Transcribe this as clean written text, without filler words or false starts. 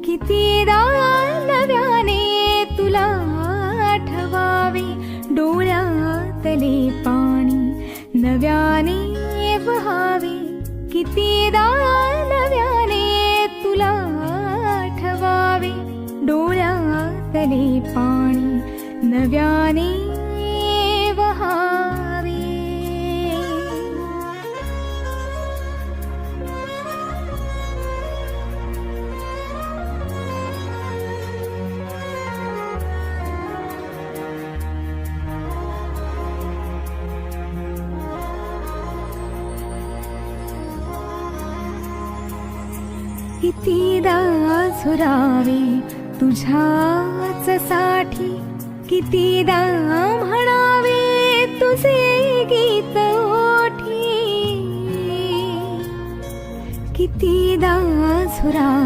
कितीदा नव्याने तुला आठवावे, डोळ्यातले पाणी नव्याने वहावे. कितीदा नव्याने तुला आठवावे, डोळ्यातले पाणी नव्याने वहावे. कितीदा झुरावे तुझ्याच साठी, कितीदा म्हणावे तुझे गीत ओठी. कितीदा झुरावे